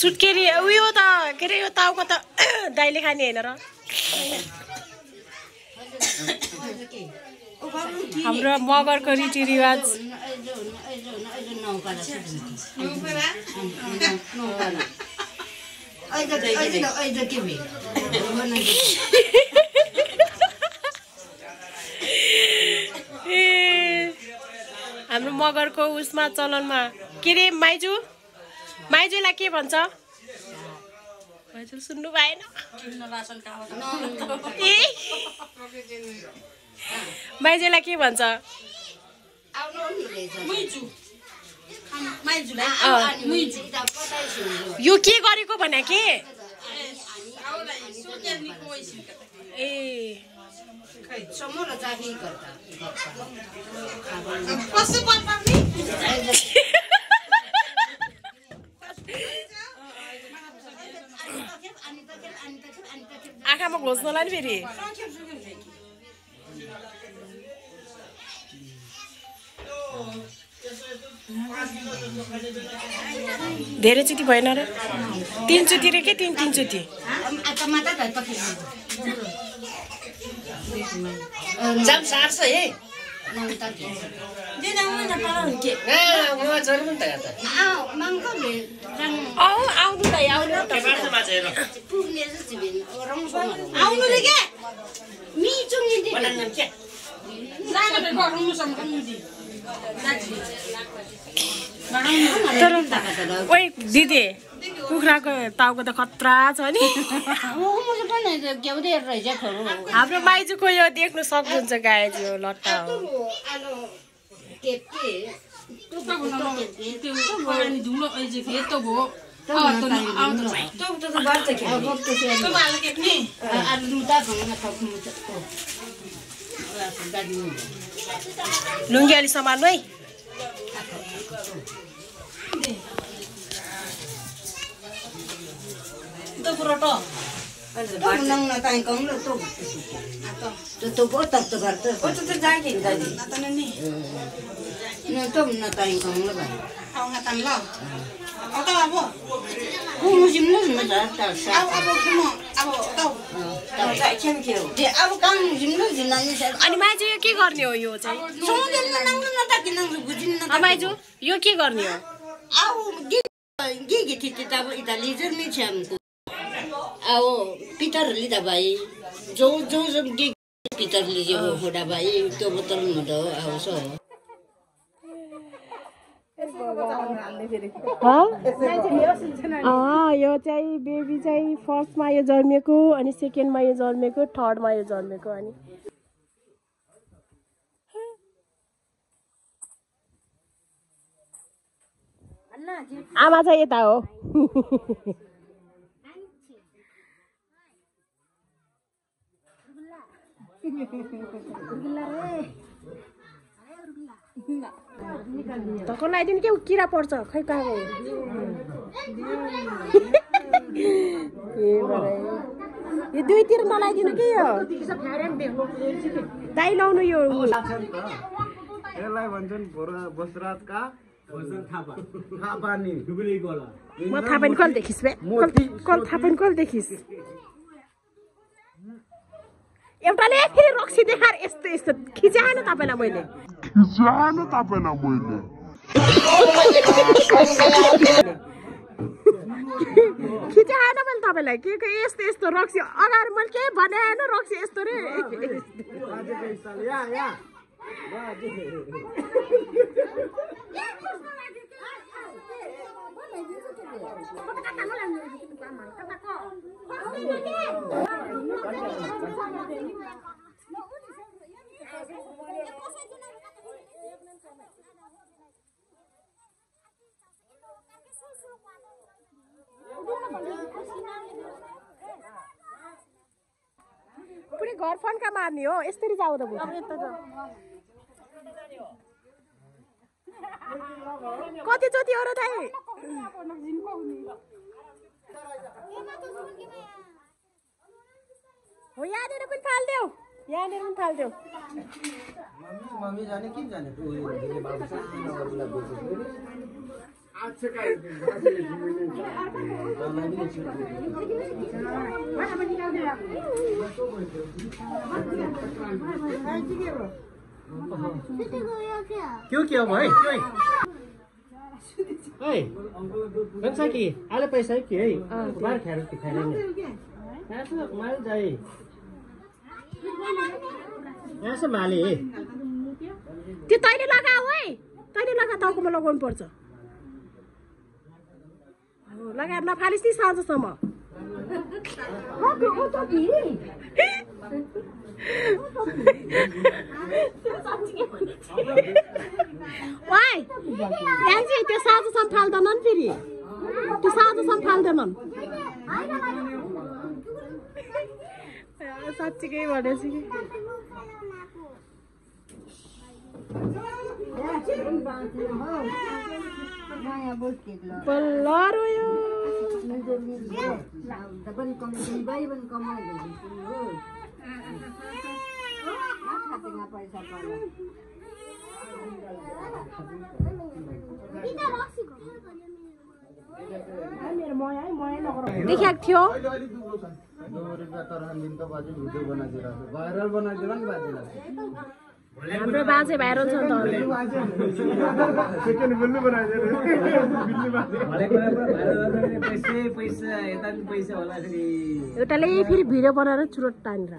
सुटकेरी उयो त के अरे यो टाउको त दाइले खाने हैन र हाम्रो मगरको रीतिरिवाज हाम्रो मगरको उसमा चलनमा के रे माइजूलाई के भन्छ माइजू सुन्नु भएन माइजूलाई के भन्छ यो के गरेको भने के ए आँखामा घोच्नलाई नि फेरि धेरै चोटि भएन र 3 चोटि रे के 3 चोटि जम सार्छ हे ओइ दिदी कुखुराको टाउको त खतरा छ नि हाम्रो माइजूको यो देख्नु सक्नुहुन्छ गाएजी यो लट्टा हो लुङ्गी अलि सम्हाल्नु है अनि माइजू यो के गर्ने हो यो चाहिँ माइजू यो के गर्ने हो पितर लिँदा भाइ जो पितर लिजे होडा भाइ त्यो बोतल हुँदो आउँछ यो चाहिँ बेबी चाहिँ फर्स्टमा यो जन्मेको अनि सेकेन्डमा यो जन्मेको थर्डमा यो जन्मेको अनि आमा चाहिँ यता हो धक्का लगाइदिनु के किरा पर्छ खै कहाँ गयो यो दुईतिर नलाइदिनु के यो दाइ लाउनु यो यसलाई भन्छन् बसरातका थापा नि म थाहा पनि कल देखिस् बे कल थाहा पनि कल देखिस् एउटाले फेरि रक्सी देखाएर यस्तो यस्तो खिचाएन तपाईलाई मैले खिचाएन मैले तपाईलाई के यस्तो यस्तो रक्सी अगाडि मैले केही भनेन रक्सी यस्तो रे पुरै घर फन्का मार्ने हो यसरी जाऊ त कति चोटि हो र दाइ हो यहाँनिर पनि फाल्देऊ यहाँनिर पनि थाल्थ्यो मम्मी जाने किन जाने क्यों किया भाई क्यों ओए कौन सा की आले पैसा की है बाहर खैर की खैर नहीं ऐसा माल जाए ऐसा माले त्यो तैँले लगाऊ है तैँले लगा टाउकोमा लगाउनु पर्छ लगाएर नफालिस् नि साँझसम्म ओइ याङ्सी त्यो साँझसम्म फाल्दैनन् फेरि त्यो साँझसम्म फाल्दैनन् साँच्चीकै भनेपछि बल्ल रोयो देखाएको थियो भाइरल बनाइदिएर नि बाजिरहेको हाम्रो बाजे भाइरल छ नि त एउटाले फेरि भिडियो बनाएर चुरोट तानेर